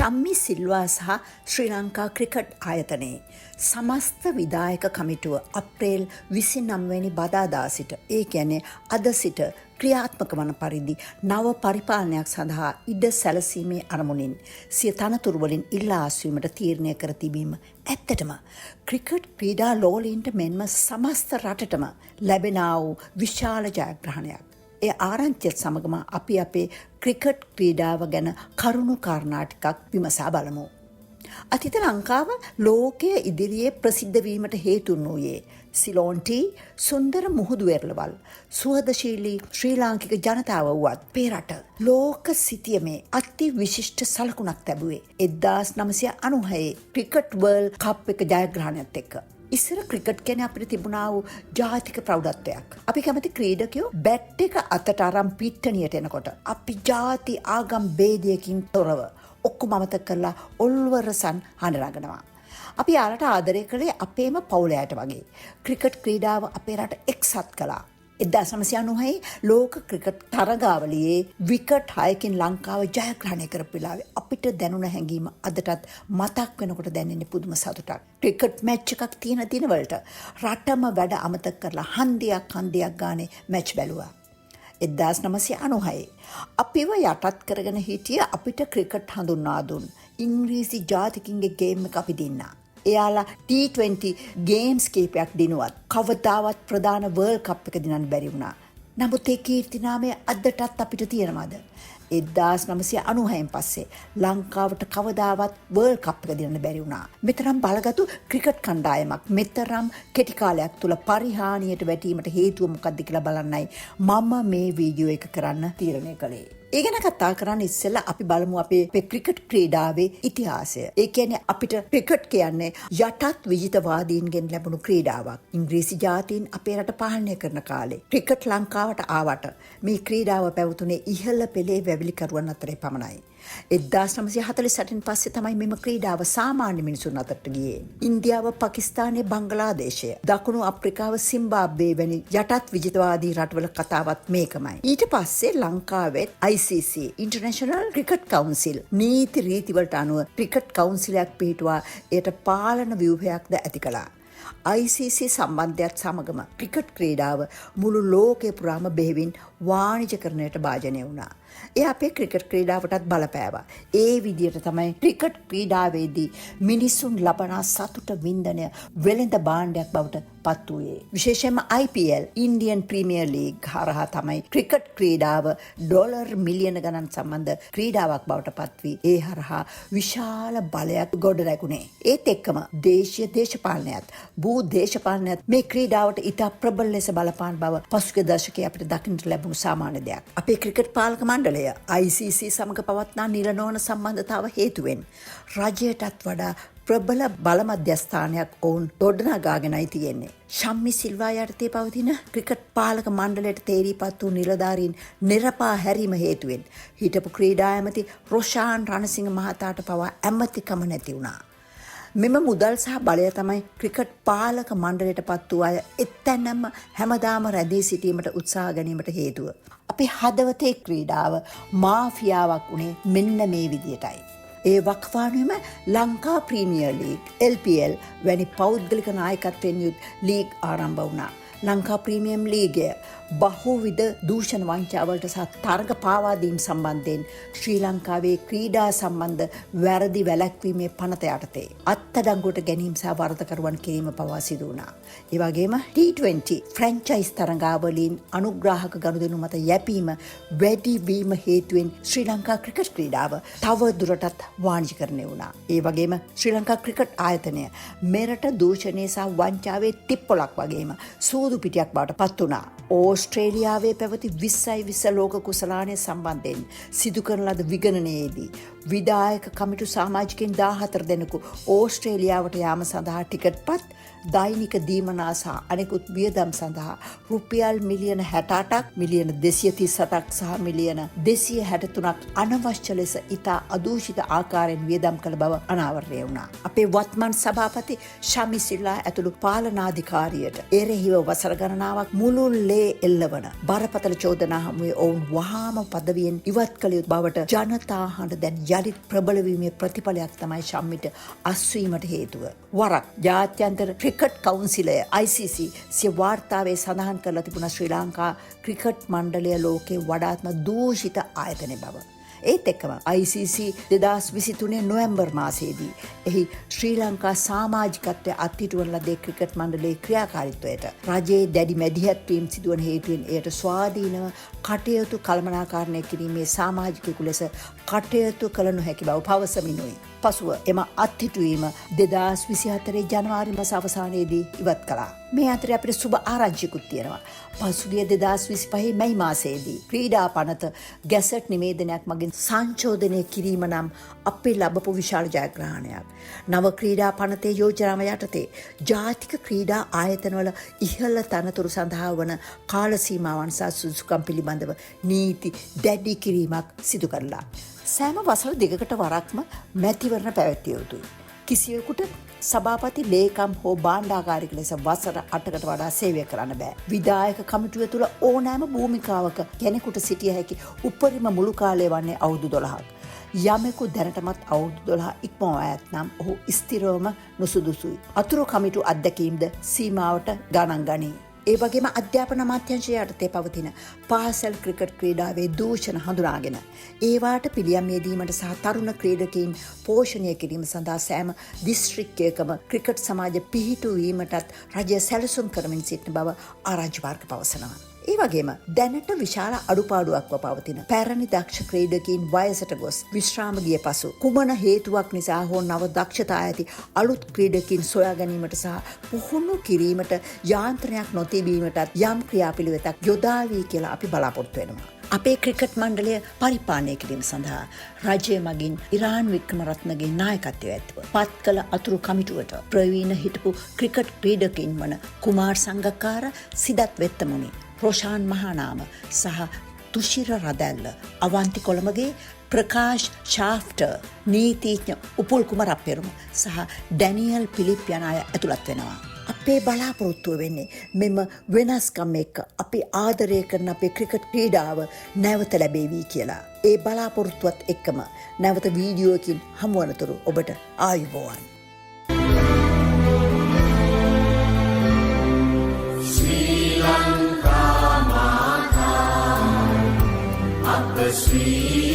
ශම්මි සිල්වා සහ ශ්‍රී ලංකා ක්‍රිකට් ආයතනයේ සමස්ත විධායක කමිටුව අප්‍රේල් 29 වෙනි බදාදා සිට ඒ කියන්නේ අද සිට ක්‍රියාත්මක වන පරිදි නව පරිපාලනයක් සඳහා ඉඩ සැලසීමේ අරමුණින් සිය තනතුරු වලින් ඉල්ලා අස්වීමට තීරණය කර තිබීම ඇත්තටම ක්‍රිකට් ක්‍රීඩා ලෝලීන්ට මෙන්ම සමස්ත රටටම ලැබෙනා වූ විශාල ජයග්‍රහණයක්. ඒ ආරංචියත් සමගම අපි අපේ ක්‍රිකට් ක්‍රීඩාව ගැන කරුණු කාරණා ටිකක් විමසා බලමු. අතීත ලංකාව ලෝකයේ ඉදිරියේ ප්‍රසිද්ධ වීමට හේතු වූයේ සිලෝන් සුන්දර මුහුදු වෙරළවල් සුහදශීලී ශ්‍රී ලාංකික ජනතාව වුවත් අපේ රට ලෝක සිතියමේ අති විශිෂ්ට සලකුණක් ලැබුවේ 1996 ක්‍රිකට් වර්ල්ඩ් කප් එක ජයග්‍රහණයත් එක්ක. ඉස්සර ක්‍රිකට් කියන්නේ අපිට තිබුණා වූ ජාතික ප්‍රෞಢත්වයක්. අපි කැමති ක්‍රීඩකයෝ බැට් එක අතට අරන් පිට්ටනියට එනකොට අපි ජාති ආගම් ભેදයකින් තොරව ඔක්කොම අමතක කරලා ඔල්වරසන් හඬනගනවා. අපි යාලට ආදරය කළේ අපේම පවුලයට වගේ. ක්‍රිකට් ක්‍රීඩාව අපේ රට එක්සත් කළා. 1996 ලෝක ක්‍රිකට් තරගාවලියේ විකට් 6කින් ලංකාව ජයග්‍රහණය කරපු වෙලාවේ අපිට දැනුණ හැඟීම අදටත් මතක් වෙනකොට දැනෙන්නේ පුදුම සතුටක්. ක්‍රිකට් මැච් එකක් තියෙන දිනවලට රටම වැඩ අමතක කරලා හන්දියක් ගානේ මැච් බැලුවා. 1996 අපිව යටත් කරගෙන හිටිය අපිට ක්‍රිකට් හඳුන්වා දුන් ඉංග්‍රීසි ජාතිකින්ගේ ගේම් එක අපි දින්නා. එයාලා T20 ගේම්ස් කීපයක් දිනුවත් කවදාවත් ප්‍රධාන වර්ල්ඩ් කප් එක දිනන්න බැරි වුණා. නමුත් ඒ කීර්තිනාමය අදටත් අපිට තියෙනවද? 1996න් පස්සේ ලංකාවට කවදාවත් වර්ල්ඩ් කප් එක දිනන්න බැරි වුණා. මෙතරම් බලගතු ක්‍රිකට් කණ්ඩායමක් මෙතරම් කෙටි කාලයක් තුල පරිහානියට වැටීමට හේතුව මොකක්ද කියලා බලන්නයි මම මේ වීඩියෝ එක කරන්න තීරණය කළේ. ඒ ගැන කතා කරන්න ඉස්සෙල්ලා අපි බලමු අපේ ක්‍රිකට් ක්‍රීඩාවේ ඉතිහාසය. ඒ කියන්නේ අපිට ක්‍රිකට් කියන්නේ යටත් විජිතවාදීන්ගෙන් ලැබුණු ක්‍රීඩාවක්. ඉංග්‍රීසි ජාතීන් අපේ රට පාලනය කරන කාලේ ක්‍රිකට් ලංකාවට ආවට මේ ක්‍රීඩාව පැවතුනේ ඉහළ පෙළේ වැවිලිකරුවන් අතරේ පමණයි. 1948න් පස්සේ තමයි මෙම ක්‍රීඩාව සාමාන්‍ය මිනිසුන් අතරට ගියේ. ඉන්දියාව, පාකිස්තානය, බංගලාදේශය, දකුණු අප්‍රිකාව, සිම්බාබ්වේ වැනි යටත් විජිතවාදී රටවල කතාවත් මේකමයි. ඊට පස්සේ ලංකාවෙත් ICC International Cricket Council නීති රීතිවලට අනුව ක්‍රිකට් කවුන්සිලයක් පිහිටුවා එයට පාලන ව්‍යුහයක්ද ඇති කළා. ICC සම්බන්ධයත් සමගම ක්‍රිකට් ක්‍රීඩාව මුළු ලෝකේ පුරාම බෙහෙවින් වාණිජකරණයට භාජනය වුණා. ඒ අපේ ක්‍රිකට් ක්‍රීඩාවටත් බලපෑවා. ඒ විදිහට තමයි ක්‍රිකට් ක්‍රීඩාවේදී මිනිසුන් ලබන සතුට වින්දනය වෙළඳ භාණ්ඩයක් බවට පත් වූයේ. විශේෂයෙන්ම IPL Indian Premier League හරහා තමයි ක්‍රිකට් ක්‍රීඩාව ඩොලර් මිලියන ගණන් සම්බන්ධ ක්‍රීඩාවක් බවට පත් වී ඒ හරහා විශාල බලයක් ගොඩ නැගුණේ. ඒත් එක්කම දේශීය දේශපාලනයත් භූ දේශපාලනයත් මේ ක්‍රීඩාවට ඉතා ප්‍රබල ලෙස බලපාන බව පසුගිය දශකයේ අපිට දකින්නට ලැබුණු සාමාන්‍ය දෙයක්. අපේ ක්‍රිකට් පාලක මණ්ඩලය ICC සමග පවත්නා නිරනෝන සම්බන්ධතාව හේතුවෙන් රජයටත් වඩා ප්‍රබල බල මධ්‍යස්ථානයක් ඔවුන් ගොඩනගාගෙනයි තියෙන්නේ. ශම්මි සිල්වා යටතේ පවතින ක්‍රිකට් පාලක මණ්ඩලයට තේරීපත් වූ නිලධාරීන් නිරපා හැරීම හේතුවෙන් හිටපු ක්‍රීඩා ඇමති රොෂාන් රණසිංහ මහතාට පවා ඇමතිකම නැති වුණා. මෙම මුදල් සහ බලය තමයි ක්‍රිකට් පාලක මණ්ඩලයට පත් වූ අය එතැනම හැමදාම රැඳී සිටීමට උත්සාහ ගැනීමට හේතුව. අපේ හදවතේ ක්‍රීඩාව මාෆියාවක් උනේ මෙන්න මේ විදියටයි. ඒ වක්වානුවම ලංකා ප්‍රීමියර් ලීග් LPL වැනි පෞද්ගලික නායකත්වයෙන් යුත් ලීග් ආරම්භ වුණා. ලංකා ප්‍රීමියම් ලීගය බහුවිධ දූෂණ වංචාවලට සහ තරග පාවාදීම් සම්බන්ධයෙන් ශ්‍රී ලංකාවේ ක්‍රීඩා සම්බන්ධ වැරදි වැළැක්වීමේ පනත යටතේ අත්අඩංගුවට ගැනීම සහ වරදකරුවන් කිරීම පවා සිදු වුණා. ඒ වගේම T20 ෆ්‍රැන්චයිස් තරගාවලීන් අනුග්‍රාහක ගනුදෙනු මත යැපීම වැඩි වීම හේතුවෙන් ශ්‍රී ලංකා ක්‍රිකට් ක්‍රීඩාව තව දුරටත් වාණිජකරණය වුණා. ඒ වගේම ශ්‍රී ලංකා ක්‍රිකට් ආයතනය මෙරට දූෂණය සහ වංචාවේ තිප්පොලක් වගේම සූදු පිටියක් බවට පත් වුණා. ඕස්ට්‍රේලියාවේ පැවති 20 ලෝක කුසලානය සම්බන්ධයෙන් සිදු කරන ලද විගණනයේදී විධායක කමිටු සමාජිකයින් 14 දෙනෙකු ඕස්ට්‍රේලියාවට යාම සඳහා ටිකට්පත් දෛනික දීමනා සහ අනෙකුත් වියදම් සඳහා රුපියල් මිලියන 68ක්, මිලියන 238ක් සහ මිලියන 263ක් අනවශ්‍ය ලෙස ඉතා අදූෂිත ආකාරයෙන් වියදම් කළ බව අනාවරණය වුණා. අපේ වත්මන් සභාපති ශමිසිල්ලා ඇතුළු පාලනාධිකාරියට එරෙහිව වසර ගණනාවක් මුළුල්ලේ එල්ලවන බරපතල චෝදනා හමුවේ ඔවුන් වහාම පදවියෙන් ඉවත් කළ යුතු බවට ජනතා හඬ දැන් යළිත් ප්‍රබල වීමේ ප්‍රතිඵලයක් තමයි ශම්මිට අස්වීමට හේතුව. වරක් ජාත්‍යන්තර ක්‍රිකට් කවුන්සිලය ICC සිය වාර්තාවේ සඳහන් කරලා තිබුණා ශ්‍රී ලංකා ක්‍රිකට් මණ්ඩලය ලෝකේ වඩාත්ම දූෂිත ආයතන බව. ඒත් එක්කම ICC 2023 නොවැම්බර් මාසයේදී එහි ශ්‍රී ලංකා සමාජිකත්වයේ අත්හිටුවන ලද ක්‍රිකට් මණ්ඩලයේ ක්‍රියාකාරීත්වයට රජයේ දැඩි මැදිහත් වීම සිදුවන හේතුවෙන් එයට ස්වාධීනව කටයුතු කළමනාකරණය කිරීමේ සමාජිකයෙකු ලෙස කටයුතු කළ නොහැකි බව පවසමිනුයි. පසුව එම අත්හිටුවීම 2024 ජනවාරි මාස අවසානයේදී ඉවත් කළා. මේ අතරේ අපිට සුබ ආරංචිකුත් තියෙනවා. පසුගිය 2025 මැයි මාසයේදී ක්‍රීඩා පනත ගැසට් නිවේදනයක් මගින් සංශෝධනය කිරීම නම් අපේ ලැබපු විශාල ජයග්‍රහණයක්. නව ක්‍රීඩා පනතේ යෝජනාව යටතේ ජාතික ක්‍රීඩා ආයතනවල ඉහළ තනතුරු සඳහා වන කාල සීමාවන් සහ සුදුසුකම් පිළිබඳව නීති දැඩි කිරීමක් සිදු කරලා සෑම වසර දෙකකට වරක්ම මැතිවරණ පැවැත්විය යුතුයි. කිසිවෙකුට සභාපති ලේකම් හෝ භාණ්ඩාගාරික ලෙස වසර 8කට වඩා සේවය කරන්න බෑ. විධායක කමිටුව තුළ ඕනෑම භූමිකාවක කෙනෙකුට සිටිය හැකි උපරිම මුළු කාලය වන්නේ අවුරුදු 12ක්. යමෙකු දැනටමත් අවුරුදු 12 ඉක්මවා ඇතනම් ඔහු ස්ථිරවම නුසුදුසුයි. අතුරු කමිටු අත්දැකීම්ද සීමාවට ගණන් ගනී. ඒ වගේම අධ්‍යාපන අමාත්‍යාංශය යටතේ පවතින පාසල් ක්‍රිකට් ක්‍රීඩාවේ දූෂණ හඳුනාගෙන ඒවාට පිළියම් යෙදීමට සහ තරුණ ක්‍රීඩකයින් පෝෂණය කිරීම සඳහා සෑම දිස්ත්‍රික්කයකම ක්‍රිකට් සමාජ පිහිටුවීමටත් රජය සැලසුම් කරමින් සිටින බව ආරංචි මාර්ග පවසනවා. ඒ වගේම දැනට විශාල අඩුපාඩුවක්ව පවතින පැරණි දක්ෂ ක්‍රීඩකයින් වයසට ගොස් විශ්‍රාම ගිය පසු කුමන හේතුවක් නිසා හෝ නව දක්ෂතා ඇති අලුත් ක්‍රීඩකයින් සොයා ගැනීමට සහ පුහුණු කිරීමට යාන්ත්‍රණයක් නොතිබීමටත් යම් ක්‍රියාපිළිවෙතක් යොදා වී කියලා අපි බලාපොරොත්තු වෙනවා. අපේ ක්‍රිකට් මණ්ඩලය පරිපාලනය කිරීම සඳහා රජය මගින් ඉරාන් වික්‍රමරත්නගේ නායකත්වය ඇතුව පත් කළ අතුරු කමිටුවට ප්‍රවීණ හිටපු ක්‍රිකට් ක්‍රීඩකයින් වන කුමාර් සංගක්කාර, සිදත් වෙත්තමුණි, රොෂාන් මහානාම සහ තුෂිර රදැල්ල, අවන්ති කොළඹගේ ප්‍රකාශ් ශාෆ්ටර්, නීතිඥ උපුල් කුමාර අපෙරුම සහ ඩැනියල් පිලිප් යන අය ඇතුළත් වෙනවා. අපේ බලාපොරොත්තුව වෙන්නේ මෙම වෙනස්කම් එක්ක අපි ආදරය කරන අපේ ක්‍රිකට් ක්‍රීඩාව නැවත ලැබේවි කියලා. ඒ බලාපොරොත්තුවත් එක්කම නැවත වීඩියෝකින් හමුවනතුරු ඔබට ආයුබෝවන්. Sweet